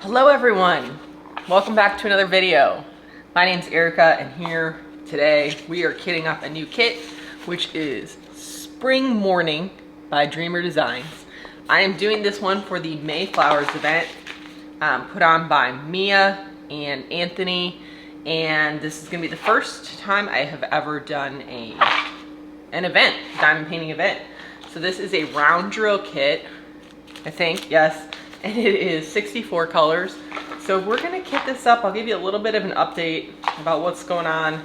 Hello everyone, welcome back to another video. My name's Erica and here today we are kitting up a new kit, which is Spring Morning by Dreamer Designs. I am doing this one for the Mayflowers event put on by Mia and Anthony, and this is going to be the first time I have ever done an event, diamond painting event. So this is a round drill kit, I think, yes. And it is 64 colors. So we're gonna kit this up. I'll give you a little bit of an update about what's going on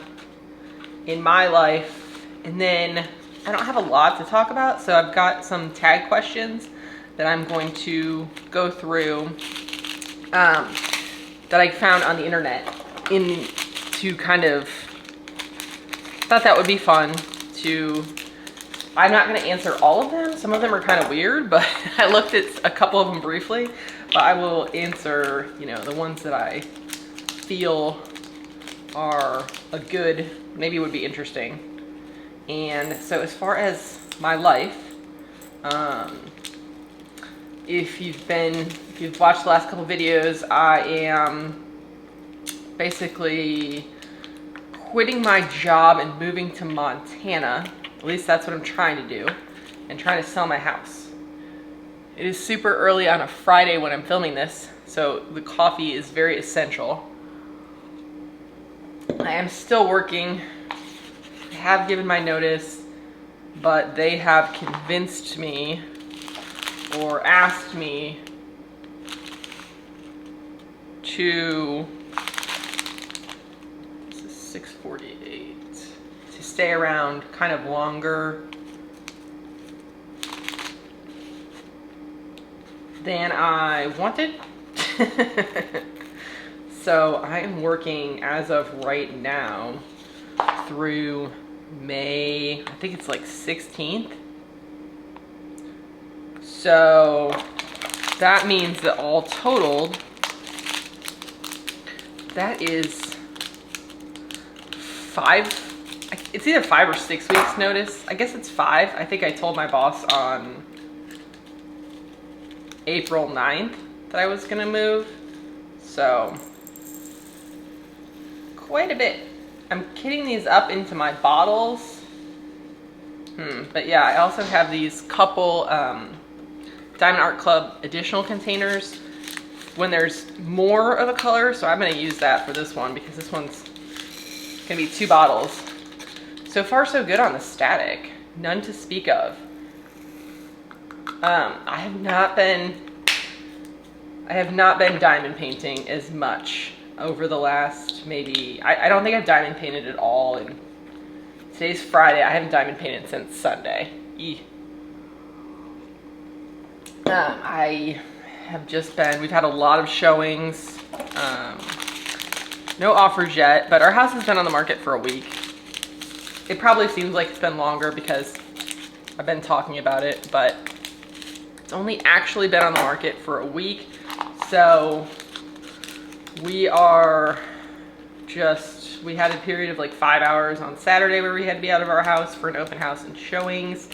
in my life. And then I don't have a lot to talk about, so I've got some tag questions that I'm going to go through that I found on the internet to kind of, thought that would be fun to, I'm not going to answer all of them. Some of them are kind of weird, but I looked at a couple of them briefly. But I will answer, the ones that I feel are maybe would be interesting. And so as far as my life, if you've watched the last couple videos, I am basically quitting my job and moving to Montana. At least that's what I'm trying to do, and trying to sell my house. It is super early on a Friday when I'm filming this, so the coffee is very essential. I am still working. I have given my notice, but they have convinced me or asked me to, this is 6:48. To stay around kind of longer than I wanted. So I am working as of right now through May, I think it's like 16th. So that means that all totaled, that is it's either 5 or 6 weeks notice. I guess it's 5. I think I told my boss on April 9th that I was gonna move. So quite a bit. I'm kitting these up into my bottles. But yeah, I also have these couple Diamond Art Club additional containers when there's more of a color. So I'm gonna use that for this one because this one's gonna be 2 bottles. So far so good on the static, none to speak of. I have not been diamond painting as much over the last maybe, I don't think I've diamond painted at all, and today's Friday. I haven't diamond painted since Sunday. I have just been, we've had a lot of showings, no offers yet, but our house has been on the market for a week. It probably seems like it's been longer because I've been talking about it, but it's only actually been on the market for a week. So we had a period of like 5 hours on Saturday where we had to be out of our house for an open house and showings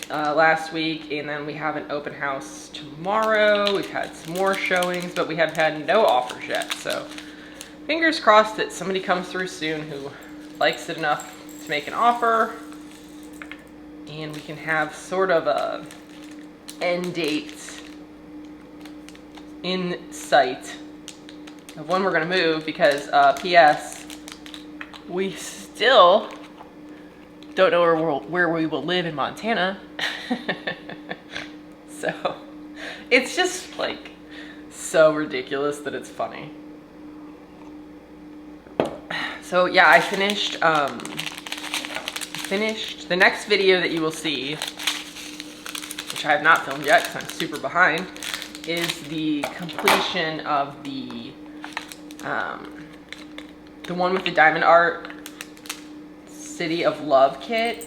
last week. And then we have an open house tomorrow. We've had some more showings, but we have had no offers yet. So fingers crossed that somebody comes through soon who likes it enough to make an offer, and we can have sort of a end date in sight of when we're gonna move, because P.S. we still don't know where we will live in Montana. So it's just like so ridiculous that it's funny. So yeah, I finished the next video that you will see, which I have not filmed yet because I'm super behind, is the completion of the one with the Diamond Art City of Love kit.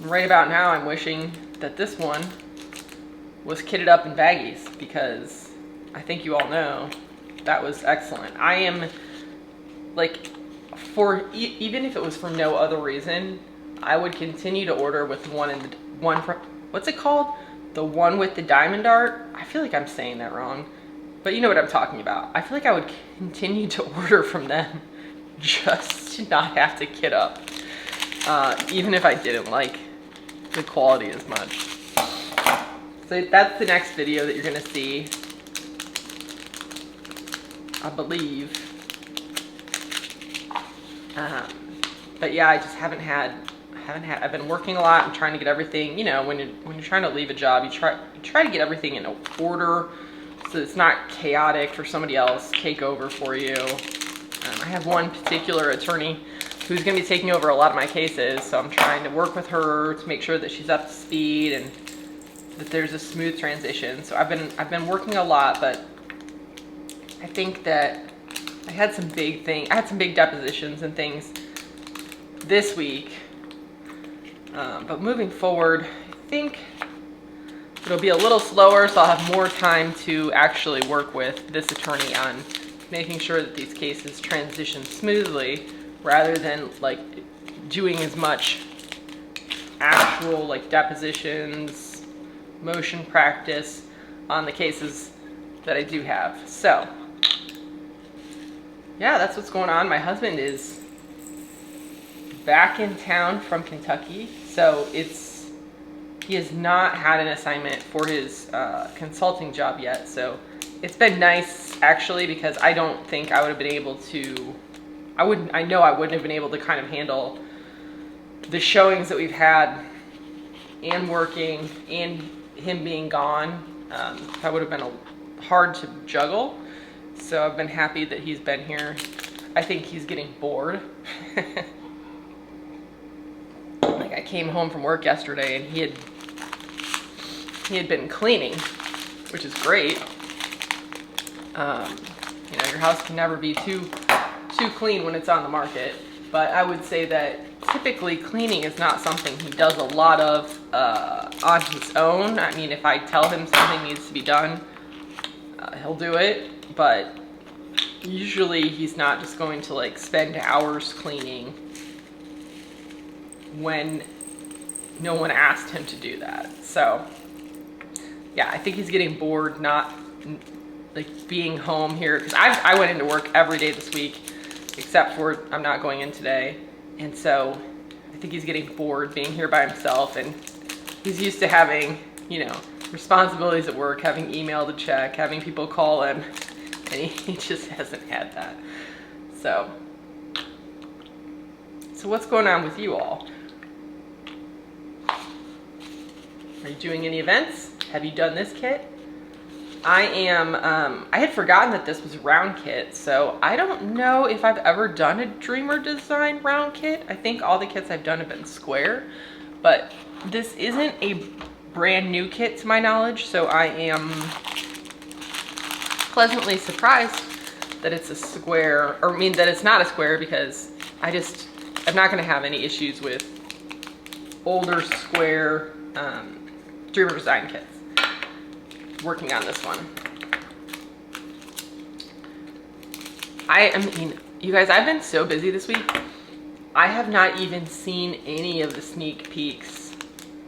Right about now, I'm wishing that this one was kitted up in baggies, because I think you all know that was excellent. I am like, even if it was for no other reason, I would continue to order with one from, what's it called? the one with the diamond art, I feel like I'm saying that wrong, but you know what I'm talking about. I feel like I would continue to order from them just to not have to kit up, even if I didn't like the quality as much. So that's the next video that you're gonna see, I believe. But yeah, I just haven't had, I've been working a lot and trying to get everything, you know, when you're trying to leave a job, you try to get everything in order so it's not chaotic for somebody else take over for you. I have one particular attorney who's going to be taking over a lot of my cases, so I'm trying to work with her to make sure that she's up to speed and that there's a smooth transition. So I've been working a lot, but I think that I had some big depositions and things this week. But moving forward, I think it'll be a little slower, so I'll have more time to actually work with this attorney on making sure that these cases transition smoothly, rather than like doing as much actual like depositions, motion practice on the cases that I do have. So yeah, that's what's going on. My husband is back in town from Kentucky, so he has not had an assignment for his consulting job yet. So it's been nice actually, because I don't think I would have been able to, I know I wouldn't have been able to kind of handle the showings that we've had and working and him being gone. That would have been hard to juggle. So I've been happy that he's been here. I think he's getting bored. Like, I came home from work yesterday and he had been cleaning, which is great. You know, your house can never be too clean when it's on the market, but I would say that typically cleaning is not something he does a lot of on his own. I mean, if I tell him something needs to be done, he'll do it, but usually he's not just going to like spend hours cleaning when no one asked him to do that. So yeah, I think he's getting bored not like being home here, because I went into work every day this week except for I'm not going in today, and so I think he's getting bored being here by himself, and he's used to having, you know, responsibilities at work, having email to check, having people call him, and he just hasn't had that. So what's going on with you all? Are you doing any events? Have you done this kit? I am, I had forgotten that this was a round kit, so I don't know if I've ever done a Dreamer Design round kit. I think all the kits I've done have been square, but this isn't a brand new kit to my knowledge, so I am pleasantly surprised that it's a square, or I mean that it's not a square, because I'm not gonna have any issues with older square Dreamer Design kits working on this one. I mean, you guys, I've been so busy this week. I have not even seen any of the sneak peeks.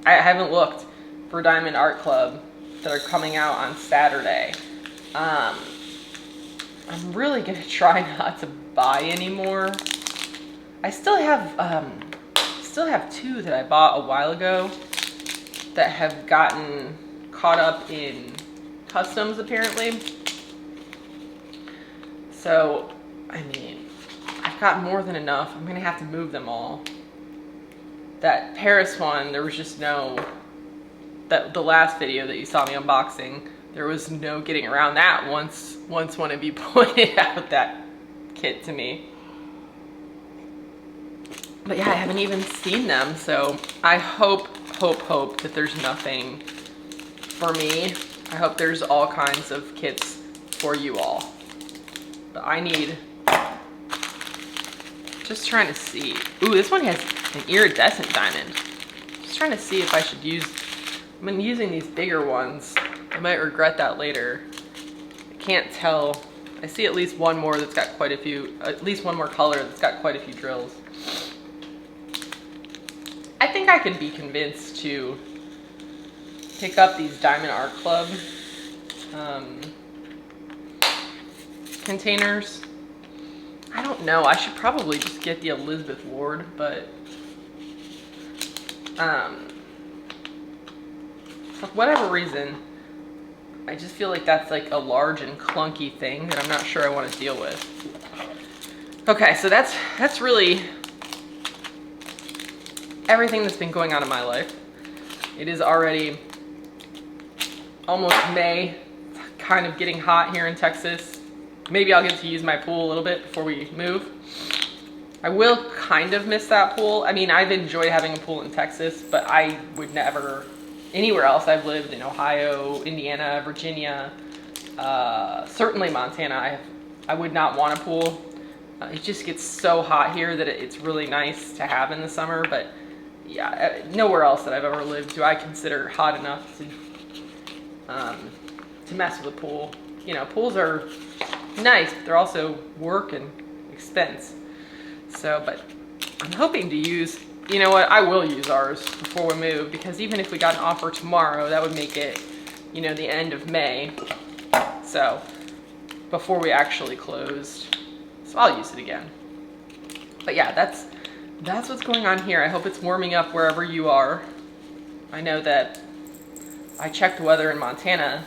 I haven't looked for Diamond Art Club that are coming out on Saturday. I'm really gonna try not to buy anymore. I still have two that I bought a while ago that have gotten caught up in customs apparently. So, I mean, I've got more than enough. I'm gonna have to move them all. That Paris one, there was just no, the last video that you saw me unboxing, there was no getting around that once one of you pointed out that kit to me. But yeah, I haven't even seen them, so I hope that there's nothing for me. I hope there's all kinds of kits for you all. But I need, just trying to see. Ooh, this one has an iridescent diamond. Just trying to see if I should use, I've been using these bigger ones. I might regret that later. I can't tell. I see at least one more that's got quite a few, at least one more color that's got quite a few drills. I think I could be convinced to pick up these Diamond Art Club containers. I don't know. I should probably just get the Elizabeth Ward, but for whatever reason, I just feel like that's like a large and clunky thing that I'm not sure I want to deal with. Okay, so that's really everything that's been going on in my life. It is already almost May, kind of getting hot here in Texas. Maybe I'll get to use my pool a little bit before we move. I will kind of miss that pool. I mean, I've enjoyed having a pool in Texas, but I would never, anywhere else I've lived in Ohio, Indiana, Virginia, certainly Montana, I would not want a pool. It just gets so hot here that it's really nice to have in the summer, but yeah, nowhere else that I've ever lived do I consider hot enough to mess with a pool. You know, pools are nice, but they're also work and expense. So, but I'm hoping to use, you know what, I will use ours before we move, because even if we got an offer tomorrow, that would make it, you know, the end of May. So, before we actually closed. So I'll use it again. But yeah, that's what's going on here. I hope it's warming up wherever you are. I know that I checked the weather in Montana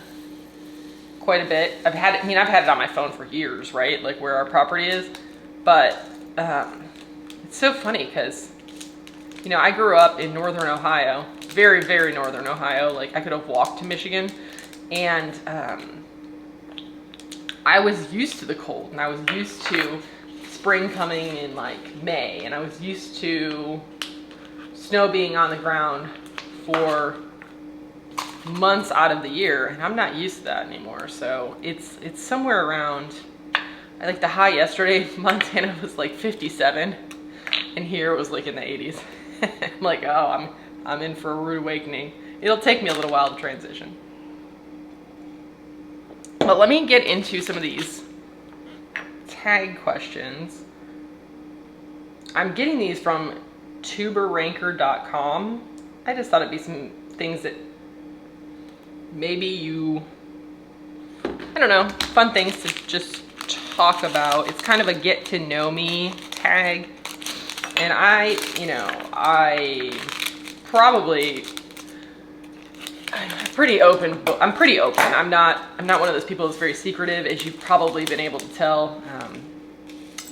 quite a bit. I've had it on my phone for years, right? Like where our property is. But it's so funny because, you know, I grew up in northern Ohio, very, very northern Ohio. Like I could have walked to Michigan, and I was used to the cold, and I was used to spring coming in like May, and I was used to snow being on the ground for months out of the year, and I'm not used to that anymore. So it's somewhere around, like the high yesterday, Montana was like 57, and here it was like in the 80s. I'm like, oh, I'm in for a rude awakening. It'll take me a little while to transition. But let me get into some of these tag questions. I'm getting these from tuberranker.com. I just thought it'd be some things that maybe you, I don't know, fun things to just talk about. It's kind of a get to know me tag. And I'm pretty open. I'm pretty open. I'm not one of those people that's very secretive, as you've probably been able to tell.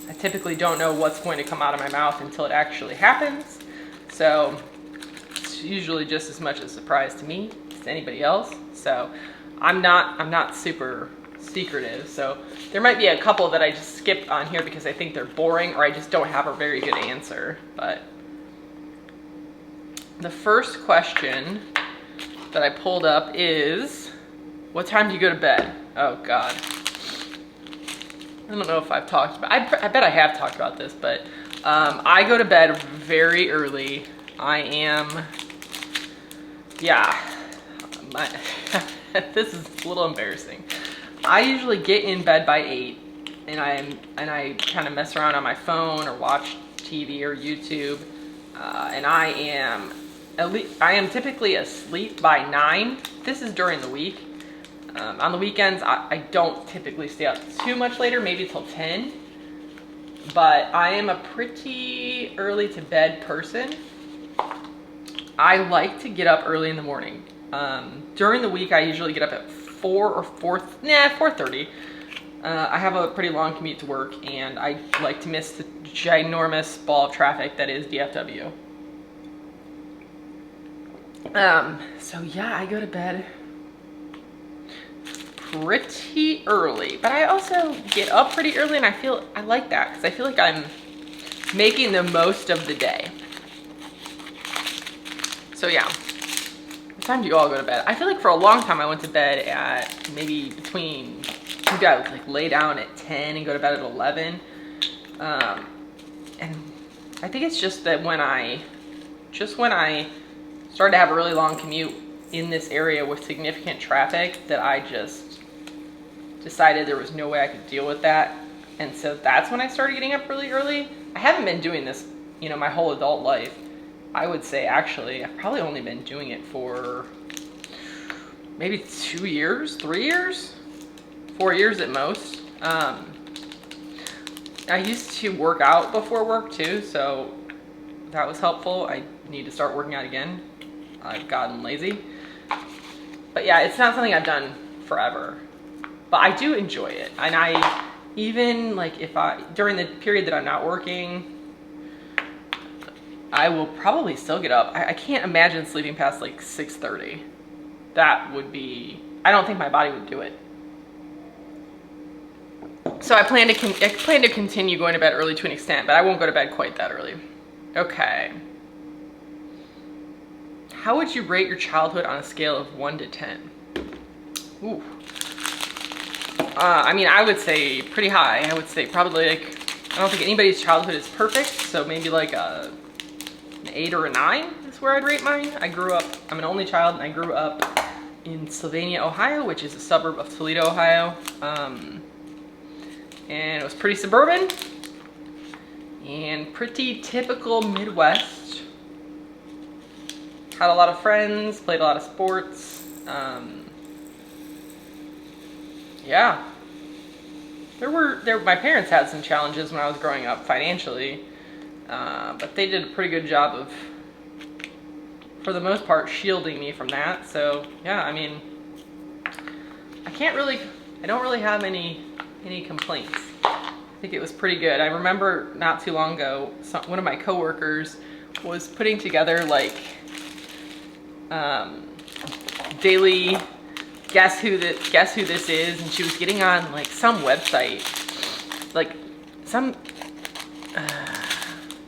I typically don't know what's going to come out of my mouth until it actually happens. So it's usually just as much a surprise to me as to anybody else. So I'm not super secretive. So there might be a couple that I just skip on here because I think they're boring, or I just don't have a very good answer. But the first question that I pulled up is, what time do you go to bed? Oh God. I don't know if I've talked about, I bet I have talked about this, but I go to bed very early. I am, yeah, this is a little embarrassing. I usually get in bed by 8, and I kind of mess around on my phone or watch TV or YouTube, and I am typically asleep by 9. This is during the week. On the weekends, I don't typically stay up too much later, maybe till 10. But I am a pretty early to bed person. I like to get up early in the morning. During the week, I usually get up at 4:30. I have a pretty long commute to work, and I like to miss the ginormous ball of traffic that is DFW. So yeah, I go to bed pretty early, but I also get up pretty early, and I like that because I feel like I'm making the most of the day. So yeah, what time do you all go to bed? I feel like for a long time I went to bed at maybe maybe I would like lay down at 10 and go to bed at 11. And I think it's just that when I started to have a really long commute in this area with significant traffic, that I just decided there was no way I could deal with that. And so that's when I started getting up really early. I haven't been doing this, my whole adult life. I would say actually I've probably only been doing it for maybe 2 years, 3 years, 4 years at most. I used to work out before work too, so that was helpful. I need to start working out again. I've gotten lazy. But yeah, it's not something I've done forever. But I do enjoy it. And I, even like during the period that I'm not working, I will probably still get up. I can't imagine sleeping past like 6:30. That would be, I don't think my body would do it. So I plan to continue going to bed early to an extent, but I won't go to bed quite that early. Okay. How would you rate your childhood on a scale of 1 to 10? Ooh. I mean, I would say pretty high. I would say probably like, I don't think anybody's childhood is perfect, so maybe like an 8 or a 9 is where I'd rate mine. I'm an only child, and I grew up in Sylvania, Ohio, which is a suburb of Toledo, Ohio. And it was pretty suburban and pretty typical Midwest. Had a lot of friends, played a lot of sports. Yeah. My parents had some challenges when I was growing up financially, but they did a pretty good job of, for the most part, shielding me from that. So yeah, I mean, I don't really have any complaints. I think it was pretty good. I remember not too long ago, one of my coworkers was putting together like daily guess who this is, and she was getting on like some website, like some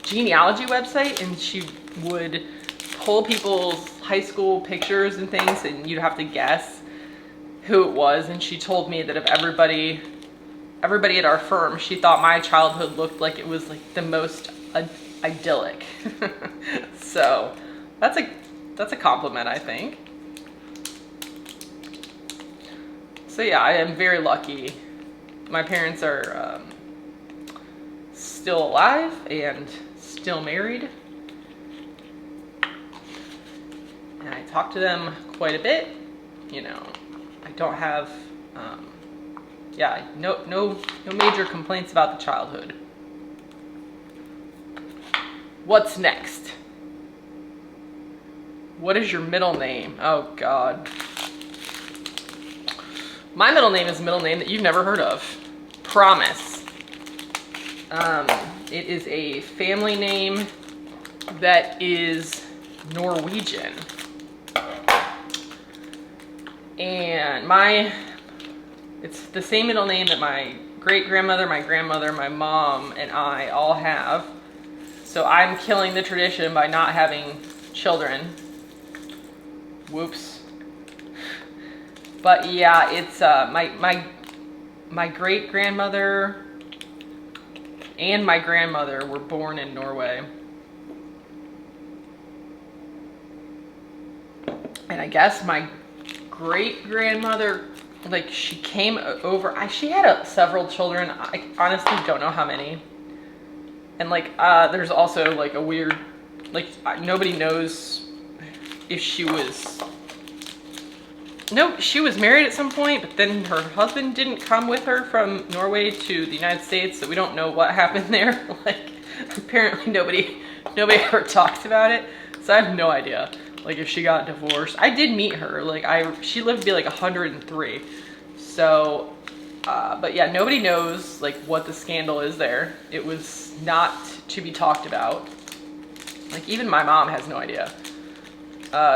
genealogy website, and she would pull people's high school pictures and things, and you'd have to guess who it was. And she told me that of everybody at our firm, she thought my childhood looked like it was like the most idyllic. So that's a compliment, I think. So yeah, I am very lucky. My parents are still alive and still married. And I talk to them quite a bit. You know, I don't have, no major complaints about the childhood. What's next? What is your middle name? Oh God. My middle name is a middle name that you've never heard of. Promise. It is a family name that is Norwegian. And it's the same middle name that my great-grandmother, my grandmother, my mom, and I all have. So I'm killing the tradition by not having children. Whoops. But yeah, it's my great-grandmother and my grandmother were born in Norway. And I guess my great-grandmother, like, she came over, she had several children. I honestly don't know how many. And like, there's also like a weird, like, nobody knows if she was married at some point, but then her husband didn't come with her from Norway to the United States, so we don't know what happened there. Like, apparently nobody ever talks about it, so I have no idea, like, if she got divorced. I did meet her, like, she lived to be like 103, so, but yeah, nobody knows, like, what the scandal is there. It was not to be talked about. Like, even my mom has no idea.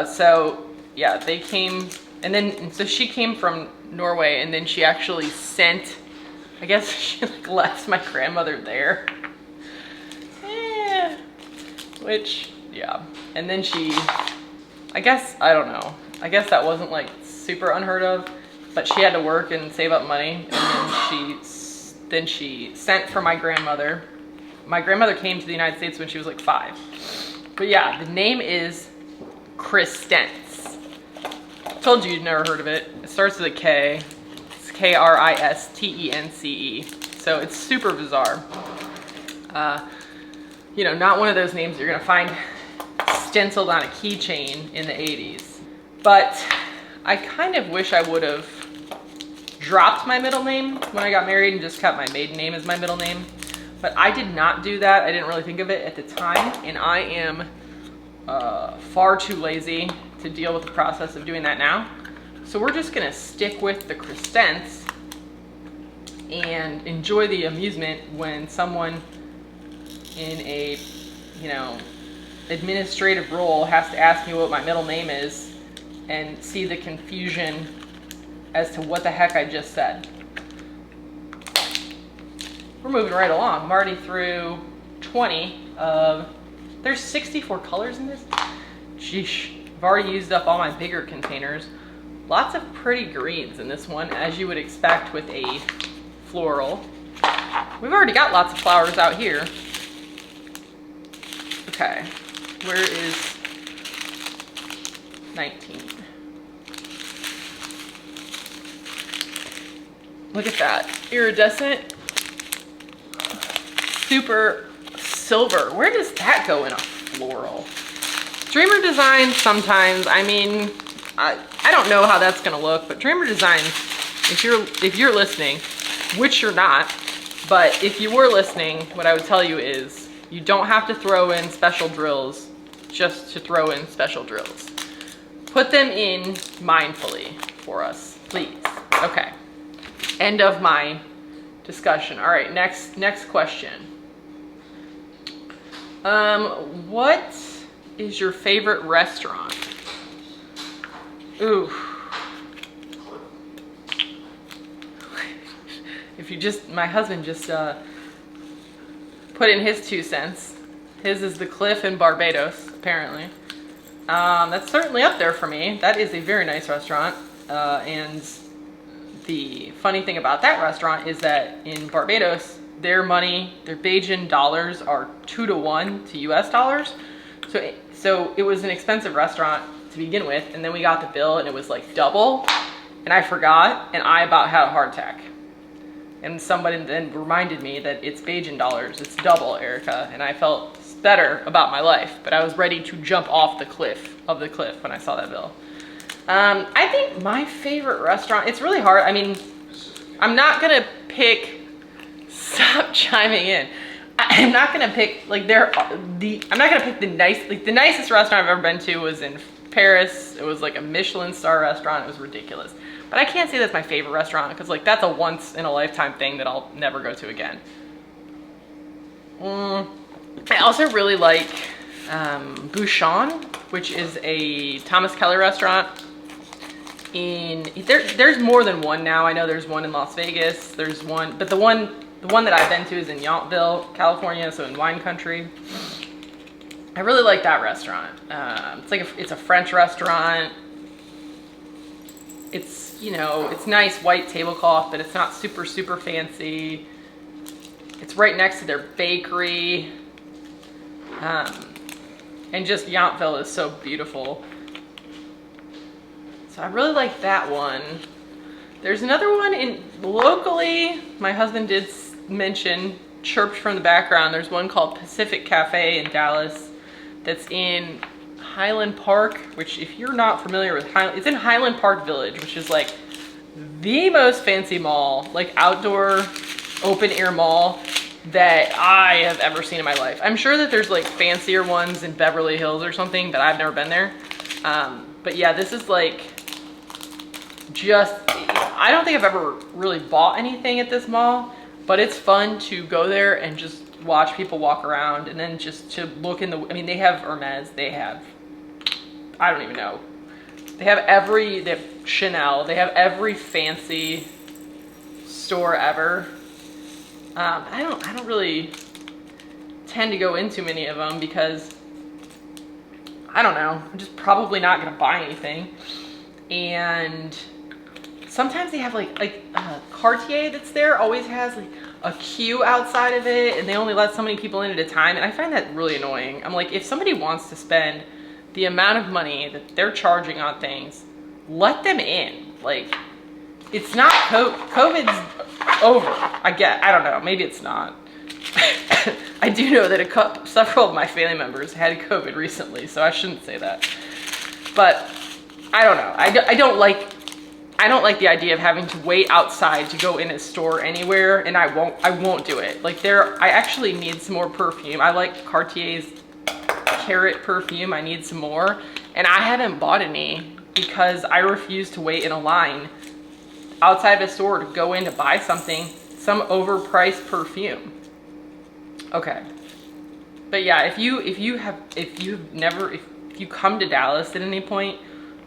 So, yeah, they came. And so she came from Norway, and then she actually sent, I guess she like left my grandmother there. Which, yeah. And then I guess, I don't know. I guess that wasn't like super unheard of, but she had to work and save up money, and then she sent for my grandmother. My grandmother came to the United States when she was like 5. But yeah, the name is Kristence. Told you you'd never heard of it. It starts with a K. It's Kristence. So it's super bizarre. You know, not one of those names you're gonna find stenciled on a keychain in the 80s. But I kind of wish I would have dropped my middle name when I got married and just kept my maiden name as my middle name. But I did not do that. I didn't really think of it at the time, and I am far too lazy to deal with the process of doing that now. So we're just gonna stick with the Kristents and enjoy the amusement when someone in a, you know, administrative role has to ask me what my middle name is and see the confusion as to what the heck I just said. We're moving right along. I'm already through 20 of, there's 64 colors in this? Sheesh, I've already used up all my bigger containers. Lots of pretty greens in this one, as you would expect with a floral. We've already got lots of flowers out here. Okay, where is 19? Look at that, iridescent, super silver. Where does that go in a floral? Dreamer Design sometimes, I mean, I don't know how that's gonna look, but Dreamer Design, if you're listening, which you're not, but if you were listening, what I would tell you is you don't have to throw in special drills just to throw in special drills. Put them in mindfully for us, please. Okay, end of my discussion. All right, next question. What is your favorite restaurant? Ooh. My husband just put in his 2 cents. His is the Cliff in Barbados, apparently. That's certainly up there for me. That is a very nice restaurant. And the funny thing about that restaurant is that in Barbados, their money, their Bajan dollars are 2 to 1 to US dollars. So it was an expensive restaurant to begin with, and then we got the bill and it was like double, and I forgot, and I about had a heart attack. And somebody then reminded me that it's Bajan dollars, it's double, Erica, and I felt better about my life, but I was ready to jump off the cliff when I saw that bill. I think my favorite restaurant, it's really hard. I mean, I'm not gonna pick, stop chiming in. I'm not gonna pick, like, I'm not gonna pick the nicest restaurant I've ever been to was in Paris. It was like a Michelin star restaurant. It was ridiculous. But I can't say that's my favorite restaurant because, like, that's a once in a lifetime thing that I'll never go to again. I also really like Bouchon, which is a Thomas Keller restaurant. There's more than one now. I know there's one in Las Vegas. There's one, but the one that I've been to is in Yountville, California, so in wine country. I really like that restaurant. It's a French restaurant. It's, you know, it's nice white tablecloth, but it's not super, super fancy. It's right next to their bakery. And just Yountville is so beautiful. So I really like that one. There's another one locally, my husband did mention, chirped from the background. There's one called Pacific Cafe in Dallas that's in Highland Park, which, if you're not familiar with it's in Highland Park Village, which is like the most fancy mall, like outdoor open air mall that I have ever seen in my life. I'm sure that there's like fancier ones in Beverly Hills or something, but I've never been there. But yeah, this is like I don't think I've ever really bought anything at this mall, but it's fun to go there and just watch people walk around and then just to look in I mean, they have Hermes, they have, I don't even know. They have Chanel, they have every fancy store ever. I don't really tend to go into many of them because, I don't know, I'm just probably not gonna buy anything. And sometimes they have like Cartier that's there always has like a queue outside of it, and they only let so many people in at a time, and I find that really annoying. I'm like, if somebody wants to spend the amount of money that they're charging on things, let them in. Like, it's not COVID's over. I don't know, maybe it's not. I do know that several of my family members had COVID recently, so I shouldn't say that. But I don't know. I don't like the idea of having to wait outside to go in a store anywhere, and I won't do it. Like I actually need some more perfume. I like Cartier's Carrot perfume. I need some more, and I haven't bought any because I refuse to wait in a line outside of a store to go in to buy something, some overpriced perfume. Okay. But yeah, if you come to Dallas at any point,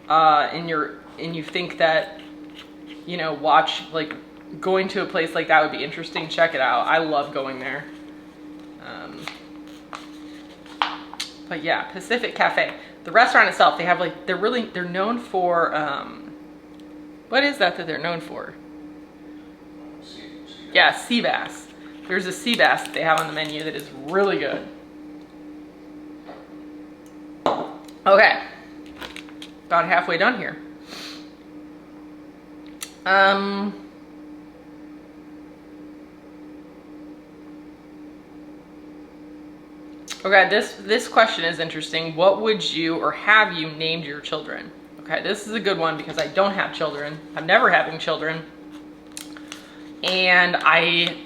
and you think that, you know, going to a place like that would be interesting, check it out. I love going there. But yeah, Pacific Cafe. The restaurant itself, they have like, they're known for, what is that they're known for? Yeah, sea bass. There's a sea bass that they have on the menu that is really good. Okay, about halfway done here. Okay, this question is interesting. What would you or have you named your children? Okay, this is a good one because I don't have children. I'm never having children. And I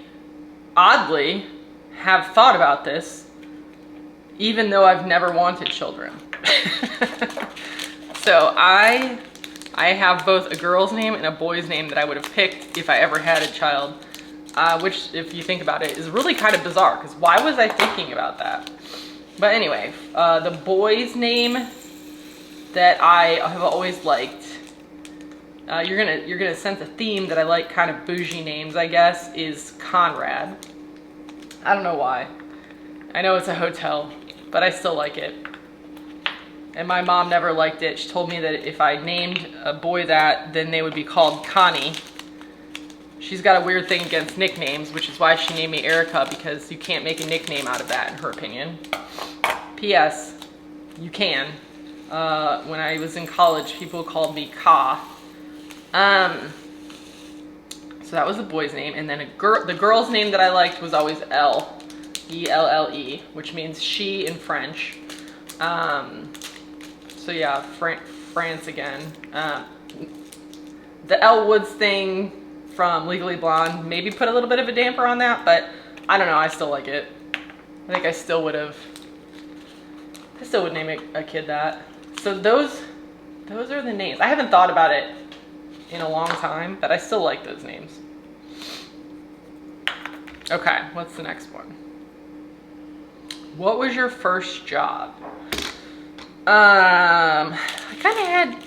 oddly have thought about this even though I've never wanted children. So I have both a girl's name and a boy's name that I would have picked if I ever had a child, which, if you think about it, is really kind of bizarre, because why was I thinking about that? But anyway, the boy's name that I have always liked, you're gonna sense a theme that I like kind of bougie names, I guess, is Conrad. I don't know why. I know it's a hotel, but I still like it. And my mom never liked it. She told me that if I named a boy that, then they would be called Connie. She's got a weird thing against nicknames, which is why she named me Erica, because you can't make a nickname out of that, in her opinion. P.S. You can. When I was in college, people called me Ka. So that was the boy's name. And then the girl's name that I liked was always Elle. E-L-L-E, which means she in French. So yeah, France again. The Elle Woods thing from Legally Blonde maybe put a little bit of a damper on that, but I don't know, I still like it. I think I still would name a kid that. So those are the names. I haven't thought about it in a long time, but I still like those names. Okay, what's the next one? What was your first job? I kind of had,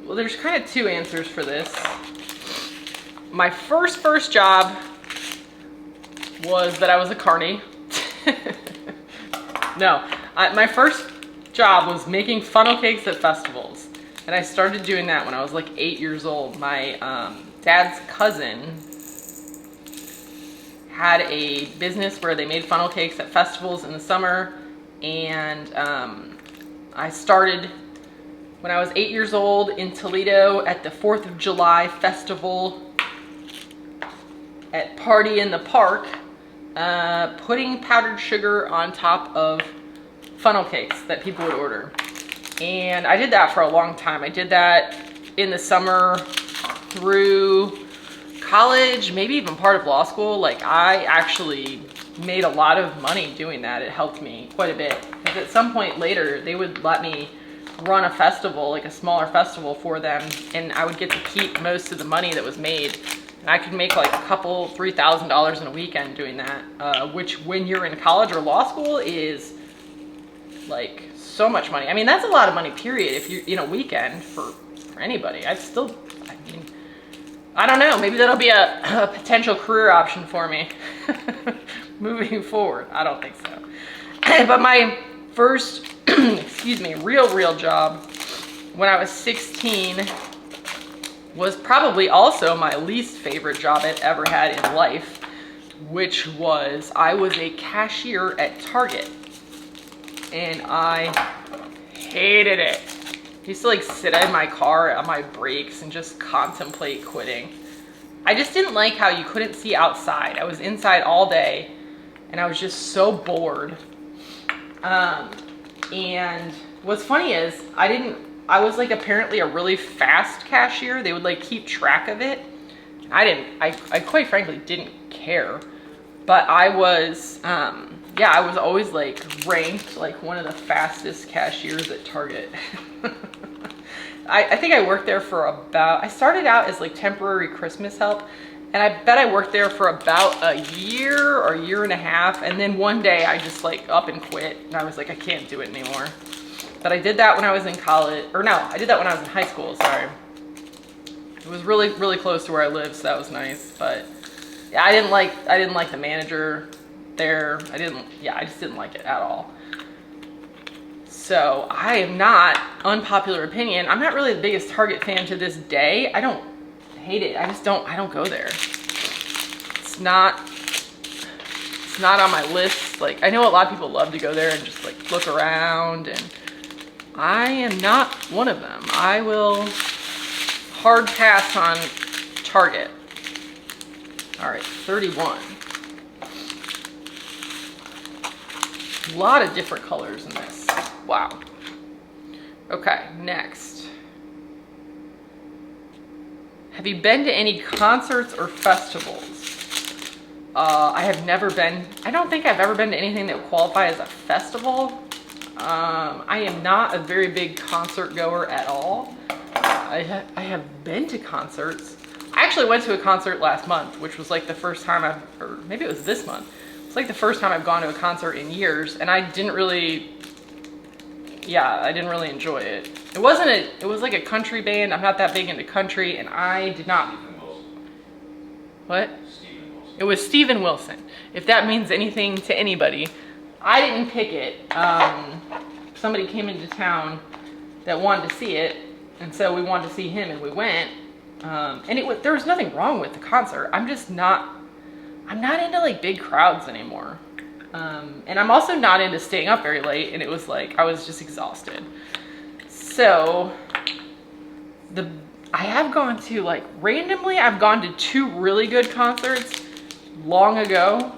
well, there's kind of two answers for this. My first job was that I was a carny. No, my first job was making funnel cakes at festivals. And I started doing that when I was like 8 years old. My dad's cousin had a business where they made funnel cakes at festivals in the summer, and I started when I was 8 years old in Toledo at the 4th of July festival at Party in the Park, putting powdered sugar on top of funnel cakes that people would order. And I did that for a long time. I did that in the summer through college, maybe even part of law school. Like, I actually made a lot of money doing that. It helped me quite a bit, because at some point later they would let me run a festival, like a smaller festival for them, and I would get to keep most of the money that was made. And I could make like $3,000 in a weekend doing that, which when you're in college or law school is like so much money. I mean, that's a lot of money, period, if you're in a weekend for anybody. I mean, I don't know, maybe that'll be a potential career option for me moving forward. I don't think so. But my first, excuse me, real job when I was 16 was probably also my least favorite job I'd ever had in life, which was I was a cashier at Target. And I hated it. I used to like sit in my car on my breaks and just contemplate quitting. I just didn't like how you couldn't see outside. I was inside all day and I was just so bored. And what's funny is I didn't I was like apparently a really fast cashier. They would like keep track of it. I quite frankly didn't care, but I was, yeah, I was always like ranked like one of the fastest cashiers at Target. I think I worked there for about, I started out as like temporary Christmas help, and I bet I worked there for about a year or a year and a half. And then one day I just like up and quit, and I was like, I can't do it anymore. But I did that when I was in college, or no, I did that when I was in high school, sorry. It was really, really close to where I lived, so that was nice. But yeah, I didn't like the manager there. I just didn't like it at all. So I am not, unpopular opinion, I'm not really the biggest Target fan to this day. I don't hate it. I don't go there. It's not on my list. Like, I know a lot of people love to go there and just like look around, and I am not one of them. I will hard pass on Target. All right, 31. A lot of different colors in this. Wow. Okay, next. Have you been to any concerts or festivals? I have never been. I don't think I've ever been to anything that would qualify as a festival. I am not a very big concert goer at all. I have been to concerts. I actually went to a concert last month, which was like the first time or maybe it was this month. It's like the first time I've gone to a concert in years, and I didn't really enjoy it. It was like a country band. I'm not that big into country, and I did not. What? It was Steven Wilson. If that means anything to anybody. I didn't pick it. Somebody came into town that wanted to see it, and so we wanted to see him, and we went. And there was nothing wrong with the concert. I'm not into like big crowds anymore. And I'm also not into staying up very late, and it was like, I was just exhausted. So I have gone to like, randomly, I've gone to 2 really good concerts long ago.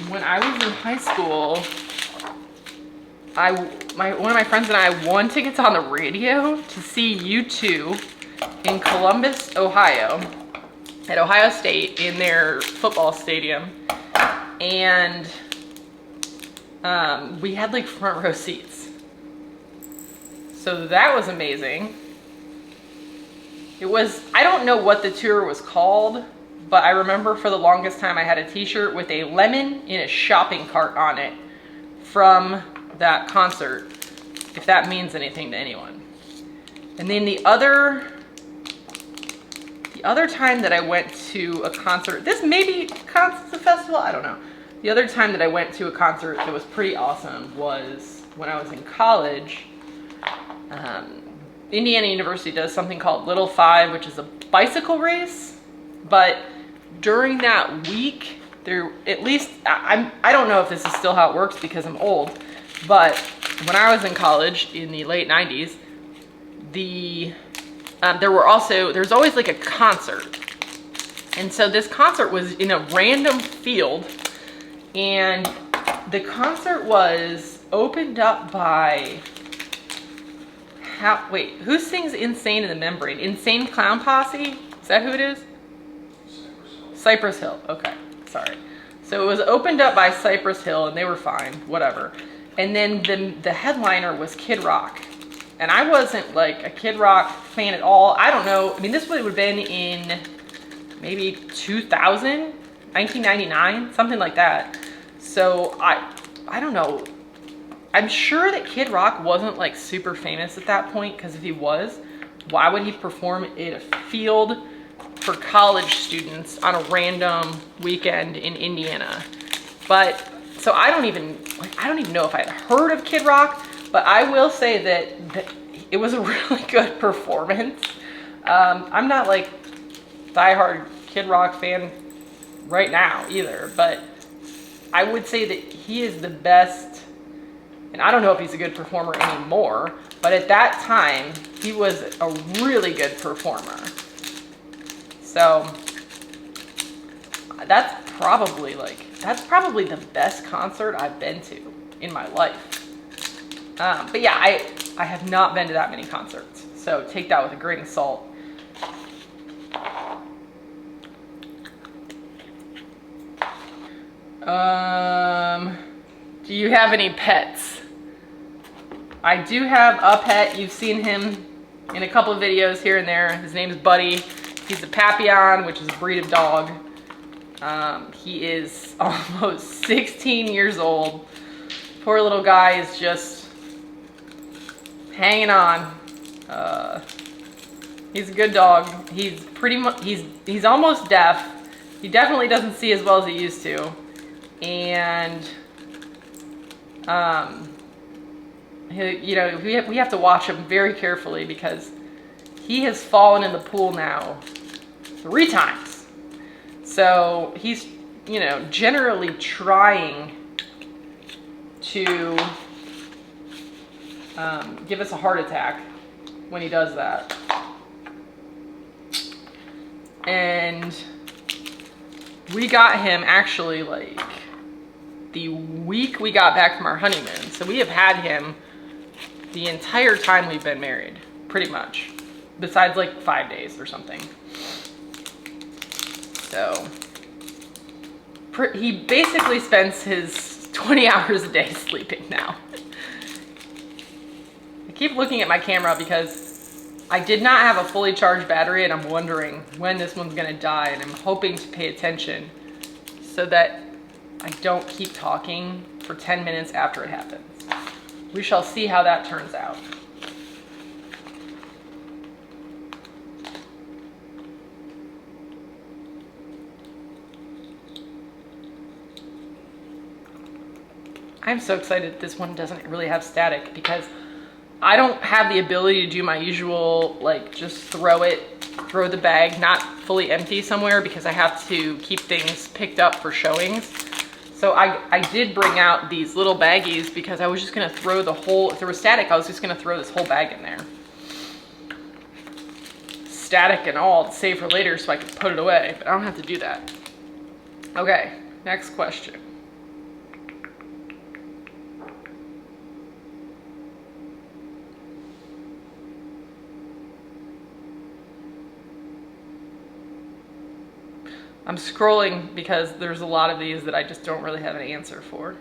When I was in high school, one of my friends and I won tickets on the radio to see U2 in Columbus, Ohio, at Ohio State in their football stadium. And we had like front row seats. So that was amazing. I don't know what the tour was called, but I remember for the longest time I had a t-shirt with a lemon in a shopping cart on it from that concert, if that means anything to anyone. And then the other time that I went to a concert, this maybe counts as a festival, I don't know. The other time that I went to a concert that was pretty awesome was when I was in college. Indiana University does something called Little 5, which is a bicycle race. But during that week, at least, I don't know if this is still how it works because I'm old, but when I was in college in the late 90s, there's always like a concert. And so this concert was in a random field, and the concert was opened up by, who sings Insane in the Membrane? Insane Clown Posse? Is that who it is? Cypress Hill. Okay, sorry. So it was opened up by Cypress Hill, and they were fine, whatever. And then the headliner was Kid Rock. And I wasn't like a Kid Rock fan at all. I don't know. I mean, this would have been in maybe 2000, 1999, something like that. So I don't know. I'm sure that Kid Rock wasn't like super famous at that point, because if he was, why would he perform in a field for college students on a random weekend in Indiana? But so I don't even know if I had heard of Kid Rock, but I will say that it was a really good performance. I'm not like diehard Kid Rock fan right now either, but I would say that he is the best, and I don't know if he's a good performer anymore, but at that time, he was a really good performer. So that's probably the best concert I've been to in my life. But yeah, I have not been to that many concerts, so take that with a grain of salt. Do you have any pets? I do have a pet. You've seen him in a couple of videos here and there. His name is Buddy. He's a Papillon, which is a breed of dog. He is almost 16 years old. Poor little guy is just hanging on. He's a good dog. He's pretty much, he's almost deaf. He definitely doesn't see as well as he used to. And, you know, we have to watch him very carefully because he has fallen in the pool now 3 times. So he's, you know, generally trying to give us a heart attack when he does that. And we got him actually like the week we got back from our honeymoon. So we have had him the entire time we've been married, pretty much, besides like 5 days or something. So he basically spends his 20 hours a day sleeping now. I keep looking at my camera because I did not have a fully charged battery, and I'm wondering when this one's gonna die, and I'm hoping to pay attention so that I don't keep talking for 10 minutes after it happens. We shall see how that turns out. I'm so excited this one doesn't really have static because I don't have the ability to do my usual, like, just throw the bag not fully empty somewhere because I have to keep things picked up for showings. So I did bring out these little baggies because I was just gonna throw the whole, if there was static, I was just gonna throw this whole bag in there. Static and all to save for later so I could put it away, but I don't have to do that. Okay, next question. I'm scrolling because there's a lot of these that I just don't really have an answer for.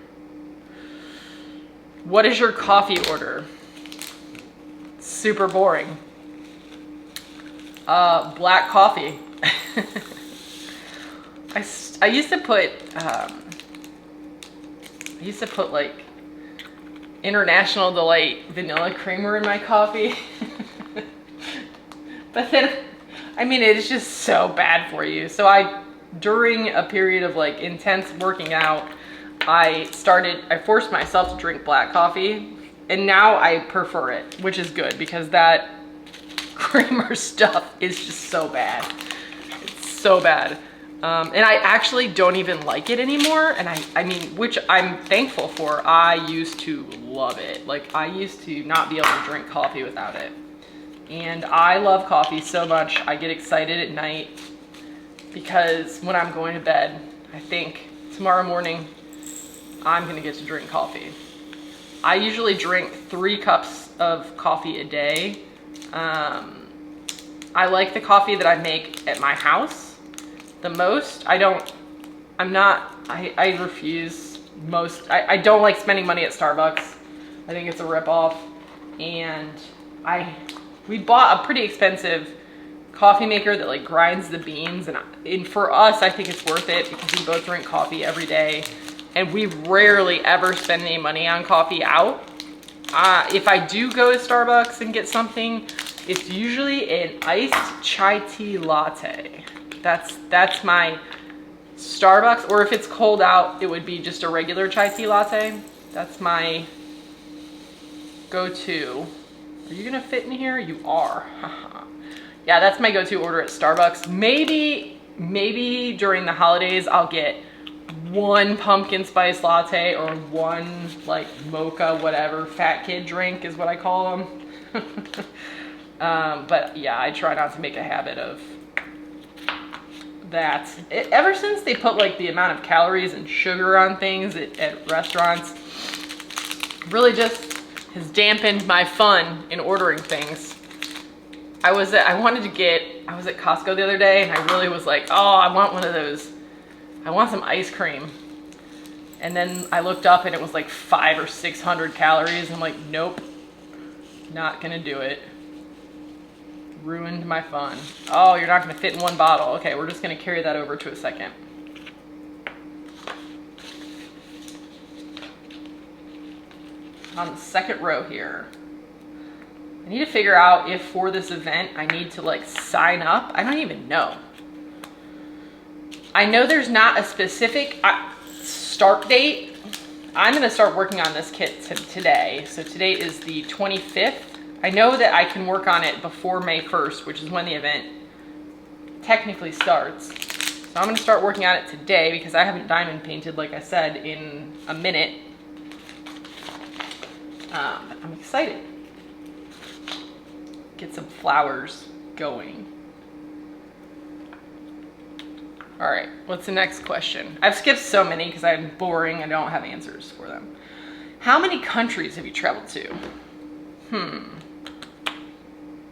What is your coffee order? Super boring. Black coffee. I used to put like International Delight vanilla creamer in my coffee. But then, I mean, it's just so bad for you. So during a period of like intense working out, I forced myself to drink black coffee, and now I prefer it, which is good because that creamer stuff is just so bad. It's so bad. And I actually don't even like it anymore. And I mean, which I'm thankful for. I used to love it. Like, I used to not be able to drink coffee without it. And I love coffee so much. I get excited at night because when I'm going to bed, I think tomorrow morning I'm gonna get to drink coffee. I usually drink 3 cups of coffee a day. I like the coffee that I make at my house the most. I refuse I don't like spending money at Starbucks. I think it's a ripoff. And we bought a pretty expensive coffee maker that like grinds the beans, and for us, I think it's worth it because we both drink coffee every day, and we rarely ever spend any money on coffee out. If I do go to Starbucks and get something, it's usually an iced chai tea latte. That's my Starbucks, or if it's cold out, it would be just a regular chai tea latte. That's my go-to. Are you gonna fit in here? You are. Yeah, that's my go-to order at Starbucks. Maybe during the holidays, I'll get 1 pumpkin spice latte or 1 like mocha, whatever, fat kid drink is what I call them. But yeah, I try not to make a habit of that. Ever since they put like the amount of calories and sugar on things at restaurants, really just has dampened my fun in ordering things. I was at Costco the other day and I really was like, oh, I want one of those. I want some ice cream. And then I looked up and it was like 500 or 600 calories. I'm like, nope, not gonna do it. Ruined my fun. Oh, you're not gonna fit in one bottle. Okay, we're just gonna carry that over to a second. On the second row here. I need to figure out if for this event I need to like sign up. I don't even know. I know there's not a specific start date. I'm gonna start working on this kit today. So today is the 25th. I know that I can work on it before May 1st, which is when the event technically starts. So I'm gonna start working on it today because I haven't diamond painted, like I said, in a minute. But I'm excited. Get some flowers going. All right, what's the next question? I've skipped so many because I'm boring. I don't have answers for them. How many countries have you traveled to?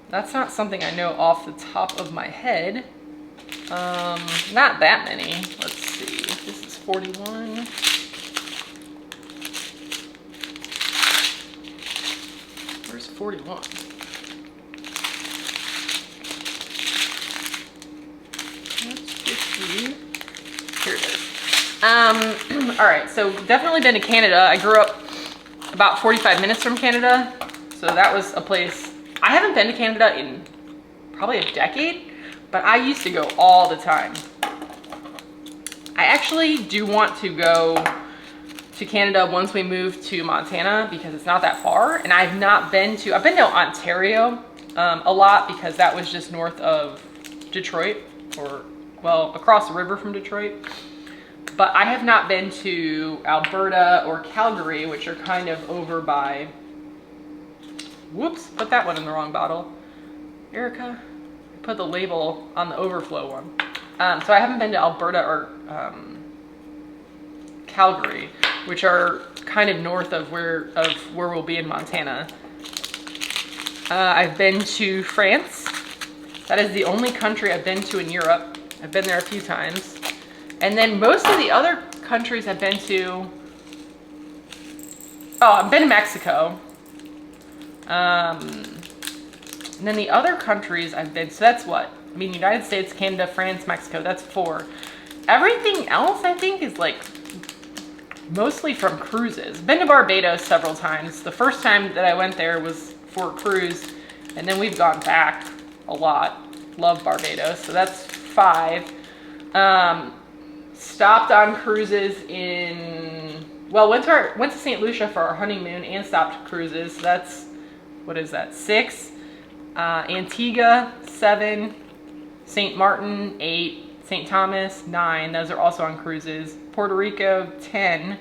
That's not something I know off the top of my head. Not that many. Let's see. This is 41. Where's 41? That's 50. Here it is. All right, so definitely been to Canada. I grew up about 45 minutes from Canada. So that was a place. I haven't been to Canada in probably a decade, but I used to go all the time. I actually do want to go to Canada once we move to Montana because it's not that far. And I've been to Ontario a lot because that was just north of Detroit, or well, across the river from Detroit. But I have not been to Alberta or Calgary, which are kind of over by, whoops, put that one in the wrong bottle. Erica, put the label on the overflow one. So I haven't been to Alberta or Calgary, which are kind of north of where we'll be in Montana. I've been to France. That is the only country I've been to in Europe. I've been there a few times. And then most of the other countries I've been to, I've been to Mexico. And then the other countries I've been, so that's what? I mean, United States, Canada, France, Mexico, that's 4. Everything else I think is like mostly from cruises. Been to Barbados several times. The first time that I went there was for a cruise, and then we've gone back a lot. Love Barbados, so that's 5. Stopped on cruises went to St. Lucia for our honeymoon and stopped cruises. So that's, what is that, 6? Antigua, 7. St. Martin, 8. St. Thomas, 9. Those are also on cruises. Puerto Rico, 10.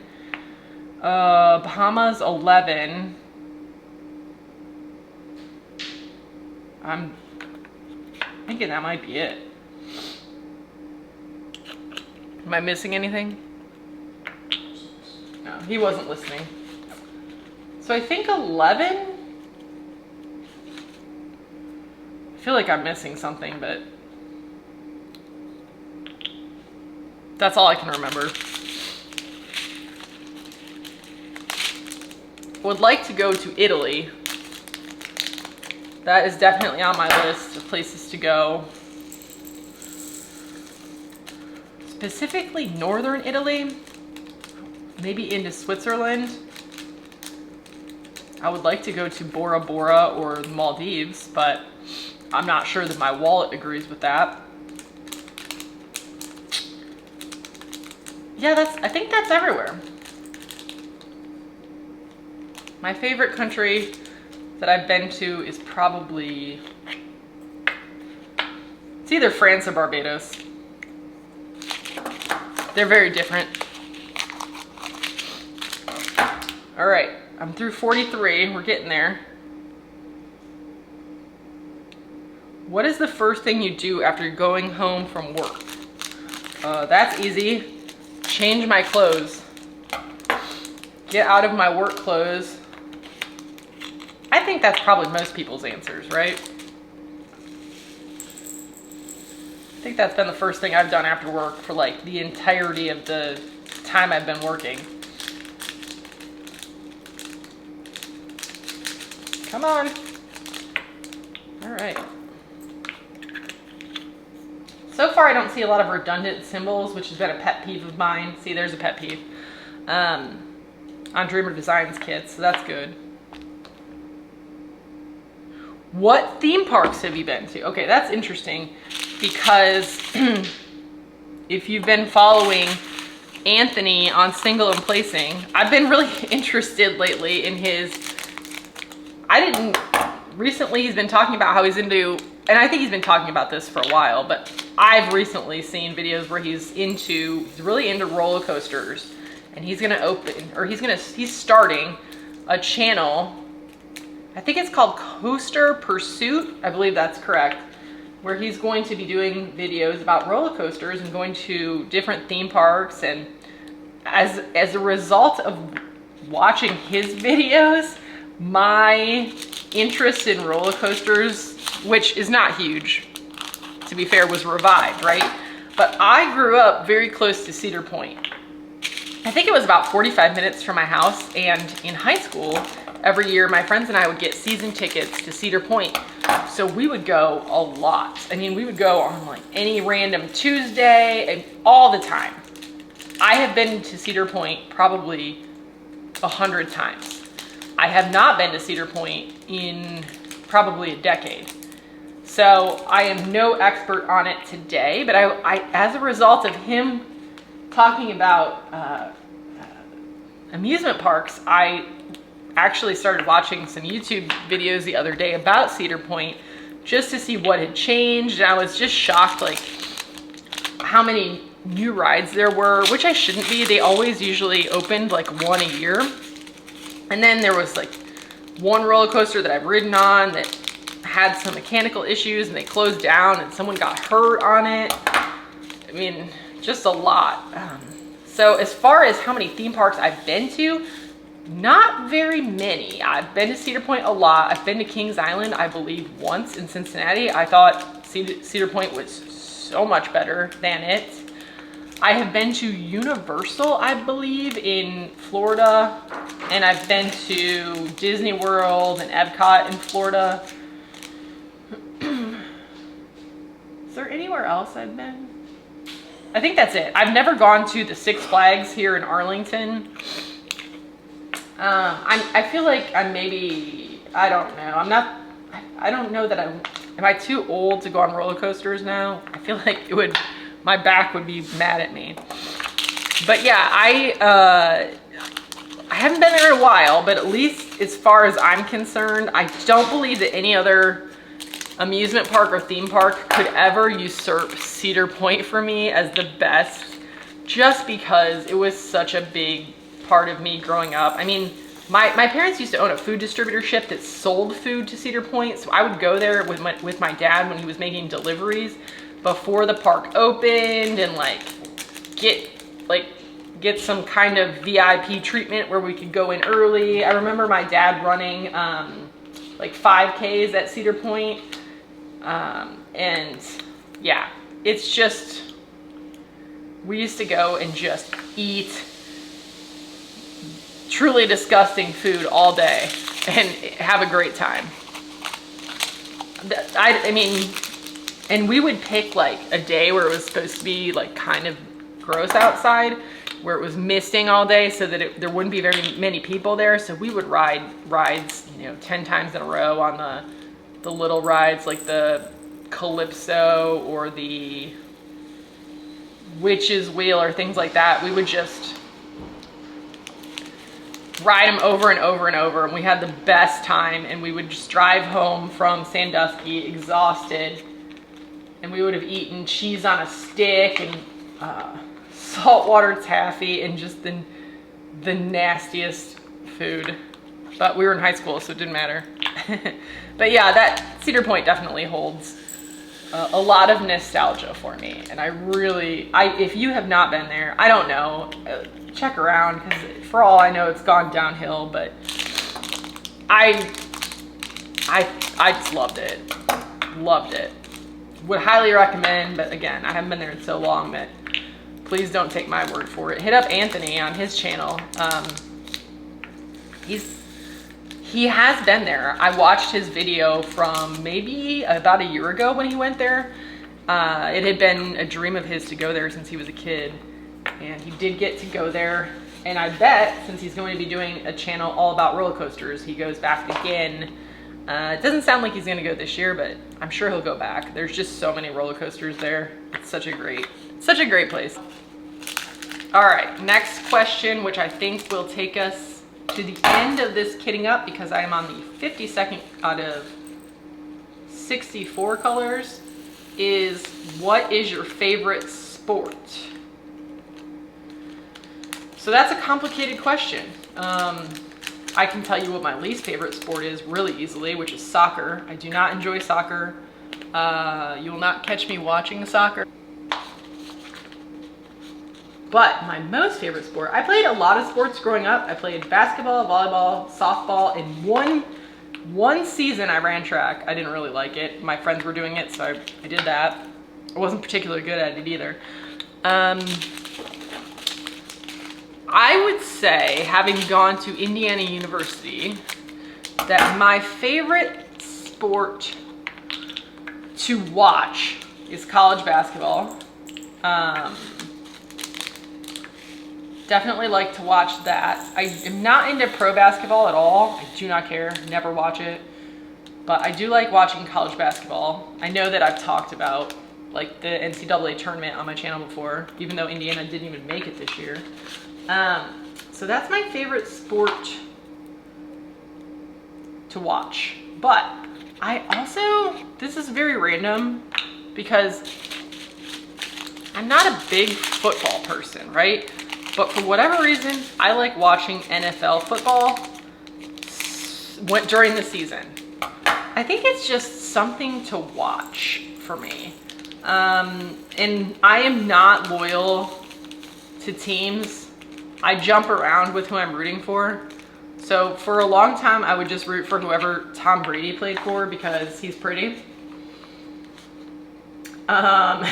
Bahamas, 11. I'm thinking that might be it. Am I missing anything? No, he wasn't listening. So I think 11? I feel like I'm missing something, but that's all I can remember. Would like to go to Italy. That is definitely on my list of places to go. Specifically northern Italy, maybe into Switzerland. I would like to go to Bora Bora or the Maldives, but I'm not sure that my wallet agrees with that. Yeah, I think that's everywhere. My favorite country that I've been to is probably, it's either France or Barbados. They're very different. All right, I'm through 43, we're getting there. What is the first thing you do after going home from work? That's easy. Change my clothes. Get out of my work clothes I think that's probably most people's answers, right? I think that's been the first thing I've done after work for like the entirety of the time I've been working. Come on. All right. So far, I don't see a lot of redundant symbols, which has been a pet peeve of mine. See, there's a pet peeve on Dreamer Designs kits, so that's good. What theme parks have you been to? Okay, that's interesting because if you've been following Anthony on Single and Placing, I've been really interested lately in his, recently he's been talking about how he's into, and I think he's been talking about this for a while, but I've recently seen videos where he's really into roller coasters, and he's starting a channel, I think it's called Coaster Pursuit, I believe that's correct, where he's going to be doing videos about roller coasters and going to different theme parks. And as a result of watching his videos, my interest in roller coasters, which is not huge, to be fair, was revived, right? But I grew up very close to Cedar Point. I think it was about 45 minutes from my house, and in high school, every year my friends and I would get season tickets to Cedar Point. So we would go a lot. I mean, we would go on like any random Tuesday and all the time. I have been to Cedar Point probably 100 times. I have not been to Cedar Point in probably a decade. So I am no expert on it today, but I as a result of him talking about amusement parks, I actually started watching some YouTube videos the other day about Cedar Point just to see what had changed, and I was just shocked like how many new rides there were, which I shouldn't be. They always usually opened like one a year. And then there was like one roller coaster that I've ridden on that had some mechanical issues and they closed down and someone got hurt on it. I mean, just a lot. So as far as how many theme parks I've been to, not very many. I've been to Cedar Point a lot. I've been to Kings Island, I believe, once in Cincinnati. I thought Cedar Point was so much better than it. I have been to Universal, I believe, in Florida, and I've been to Disney World and Epcot in Florida. Is there anywhere else I've been? I think that's it. I've never gone to the Six Flags here in Arlington. I feel like I'm maybe, I don't know. I don't know that am I too old to go on roller coasters now? I feel like my back would be mad at me. But yeah, I haven't been there in a while, but at least as far as I'm concerned, I don't believe that any other amusement park or theme park could ever usurp Cedar Point for me as the best, just because it was such a big part of me growing up. I mean, my parents used to own a food distributorship that sold food to Cedar Point, so I would go there with my dad when he was making deliveries before the park opened and get some kind of VIP treatment where we could go in early. I remember my dad running like 5Ks at Cedar Point. And yeah, it's just, we used to go and just eat truly disgusting food all day and have a great time. I mean, and we would pick like a day where it was supposed to be like kind of gross outside, where it was misting all day so that there wouldn't be very many people there. So we would ride rides, 10 times in a row on the little rides like the Calypso or the Witch's Wheel or things like that. We would just ride them over and over and over, and we had the best time. And we would just drive home from Sandusky exhausted, and we would have eaten cheese on a stick and saltwater taffy and just the nastiest food. But we were in high school, so it didn't matter. But yeah, that Cedar Point definitely holds a lot of nostalgia for me. And if you have not been there, I don't know, check around, because for all I know, it's gone downhill. But I I just loved it. Loved it. Would highly recommend, but again, I haven't been there in so long that please don't take my word for it. Hit up Anthony on his channel. He has been there. I watched his video from maybe about a year ago when he went there. It had been a dream of his to go there since he was a kid, and he did get to go there. And I bet since he's going to be doing a channel all about roller coasters, he goes back again. It doesn't sound like he's gonna go this year, but I'm sure he'll go back. There's just so many roller coasters there. It's such a great place. All right, next question, which I think will take us to the end of this kitting up because I am on the 52nd out of 64 colors, is what is your favorite sport? So that's a complicated question. I can tell you what my least favorite sport is really easily, which is soccer. I do not enjoy soccer. You will not catch me watching soccer. But my most favorite sport, I played a lot of sports growing up. I played basketball, volleyball, softball, and one season I ran track. I didn't really like it. My friends were doing it, so I did that. I wasn't particularly good at it either. I would say, having gone to Indiana University, that my favorite sport to watch is college basketball. Definitely like to watch that. I am not into pro basketball at all. I do not care, never watch it. But I do like watching college basketball. I know that I've talked about like the NCAA tournament on my channel before, even though Indiana didn't even make it this year. So that's my favorite sport to watch. But I also, this is very random because I'm not a big football person, right? But for whatever reason, I like watching NFL football during the season. I think it's just something to watch for me. And I am not loyal to teams. I jump around with who I'm rooting for. So for a long time, I would just root for whoever Tom Brady played for because he's pretty. And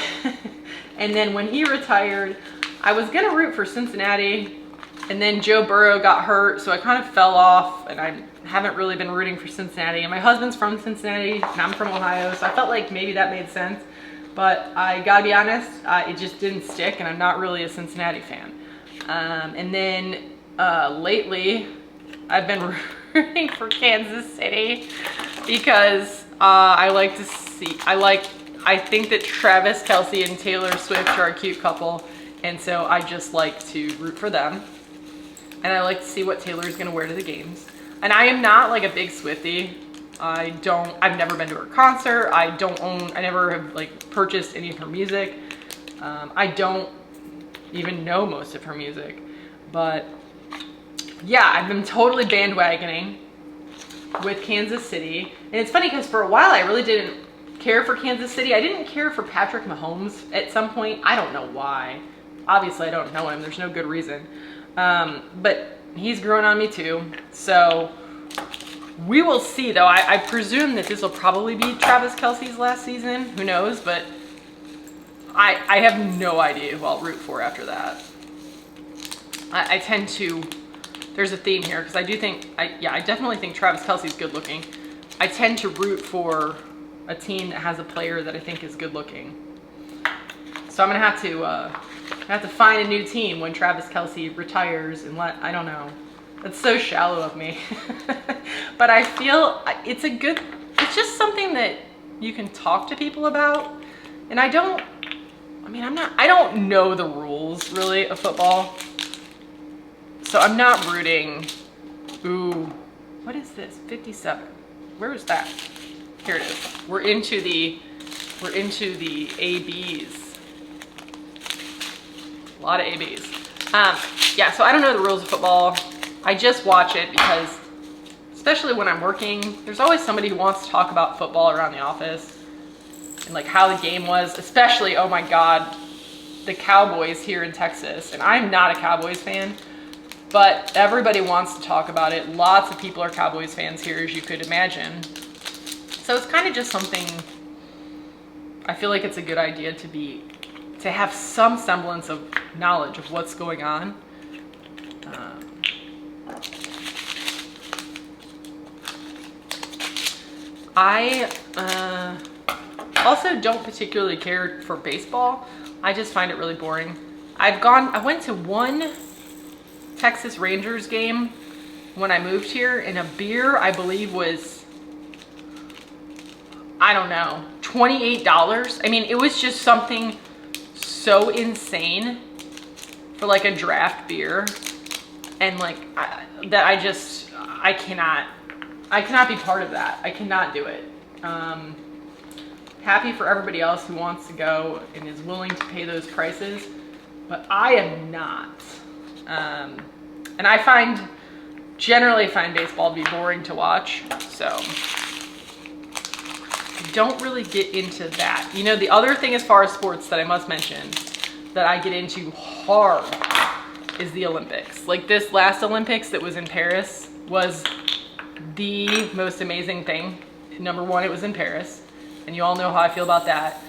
then when he retired, I was gonna root for Cincinnati, and then Joe Burrow got hurt, so I kind of fell off, and I haven't really been rooting for Cincinnati. And my husband's from Cincinnati, and I'm from Ohio, so I felt like maybe that made sense. But I gotta be honest, it just didn't stick, and I'm not really a Cincinnati fan. And then lately, I've been rooting for Kansas City because I think that Travis Kelce and Taylor Swift are a cute couple, and so I just like to root for them. And I like to see what Taylor's gonna wear to the games. And I am not like a big Swiftie. I've never been to her concert. I never have like purchased any of her music. I don't even know most of her music. But yeah, I've been totally bandwagoning with Kansas City. And it's funny because for a while I really didn't care for Kansas City. I didn't care for Patrick Mahomes at some point. I don't know why. Obviously I don't know him. There's no good reason. But he's grown on me too. So we will see though. I presume that this will probably be Travis Kelce's last season. Who knows? But I have no idea who I'll root for after that. I tend to, there's a theme here because I definitely think Travis Kelce's good looking. I tend to root for a team that has a player that I think is good looking. So I'm gonna have to find a new team when Travis Kelce retires and I don't know. That's so shallow of me. But I feel it's just something that you can talk to people about. And I don't know the rules really of football. So I'm not rooting. Ooh, what is this? 57. Where is that? Here it is. We're into the ABs. A lot of ABs. Yeah, so I don't know the rules of football. I just watch it because, especially when I'm working, there's always somebody who wants to talk about football around the office and like how the game was, especially, oh my God, the Cowboys here in Texas. And I'm not a Cowboys fan, but everybody wants to talk about it. Lots of people are Cowboys fans here, as you could imagine. So it's kind of just something, I feel like it's a good idea to have some semblance of knowledge of what's going on. I also don't particularly care for baseball. I just find it really boring. I went to one Texas Rangers game when I moved here, and a beer, I believe, was, I don't know, $28. I mean, it was just something so insane for like a draft beer. And like, I cannot be part of that. I cannot do it. Happy for everybody else who wants to go and is willing to pay those prices, but I am not. And I generally find baseball to be boring to watch, so I don't really get into that. You know, the other thing as far as sports that I must mention that I get into hard is the Olympics. Like this last Olympics that was in Paris was the most amazing thing. Number one, it was in Paris, and you all know how I feel about that.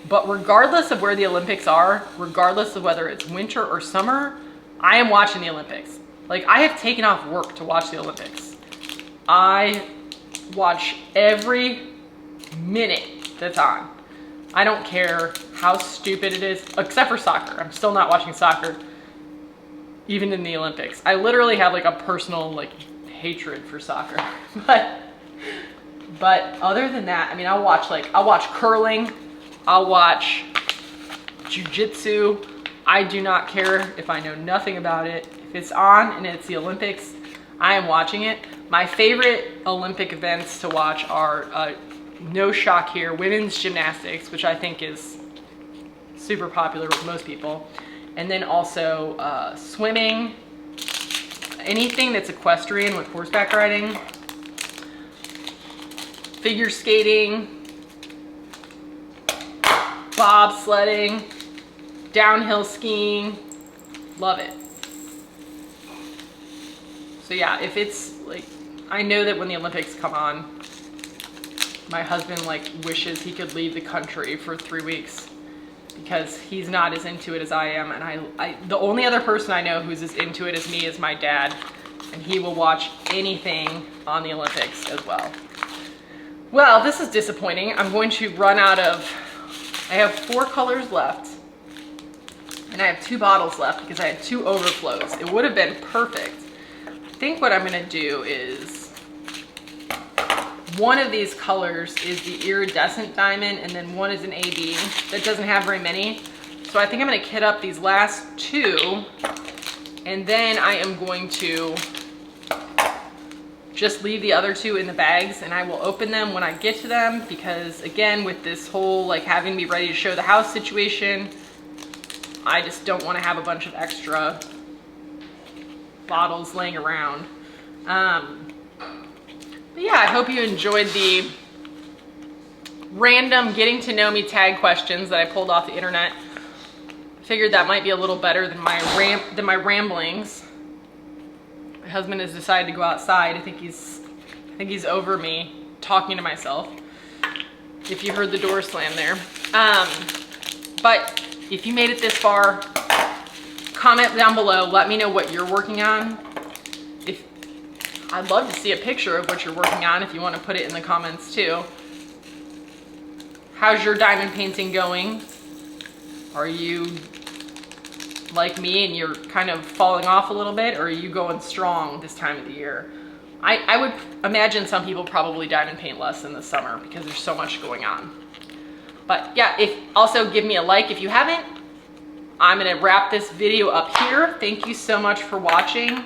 But regardless of where the Olympics are, regardless of whether it's winter or summer, I am watching the Olympics. Like, I have taken off work to watch the Olympics. I watch every minute that's on. I don't care how stupid it is, except for soccer. I'm still not watching soccer, even in the Olympics. I literally have like a personal like hatred for soccer. But other than that, I mean, I'll watch curling, I'll watch jiu-jitsu. I do not care if I know nothing about it. If it's on and it's the Olympics, I am watching it. My favorite Olympic events to watch are, no shock here, women's gymnastics, which I think is super popular with most people. And then also swimming, anything that's equestrian with horseback riding, figure skating, bobsledding, downhill skiing, love it. So yeah, if it's like, I know that when the Olympics come on, my husband like wishes he could leave the country for 3 weeks because he's not as into it as I am. And the only other person I know who's as into it as me is my dad, and he will watch anything on the Olympics as well. Well, this is disappointing. I'm going to run out of, I have 4 colors left, and I have 2 bottles left because I had 2 overflows. It would have been perfect. I think what I'm gonna do is, one of these colors is the iridescent diamond, and then one is an AB that doesn't have very many. So I think I'm gonna kit up these last 2, and then I am going to just leave the other 2 in the bags, and I will open them when I get to them, because again, with this whole like having me ready to show the house situation, I just don't want to have a bunch of extra bottles laying around. But yeah, I hope you enjoyed the random getting to know me tag questions that I pulled off the internet. I figured that might be a little better than my ramblings. My husband has decided to go outside. I think he's over me talking to myself. If you heard the door slam there. But if you made it this far, comment down below. Let me know what you're working on. I'd love to see a picture of what you're working on if you want to put it in the comments too. How's your diamond painting going? Are you like me and you're kind of falling off a little bit, or are you going strong this time of the year? I would imagine some people probably diamond paint less in the summer because there's so much going on. But yeah, also give me a like if you haven't. I'm gonna wrap this video up here. Thank you so much for watching.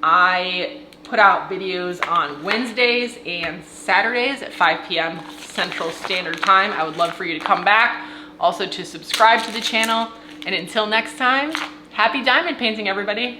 I put out videos on Wednesdays and Saturdays at 5 p.m. Central Standard Time. I would love for you to come back, also to subscribe to the channel. And until next time, happy diamond painting, everybody.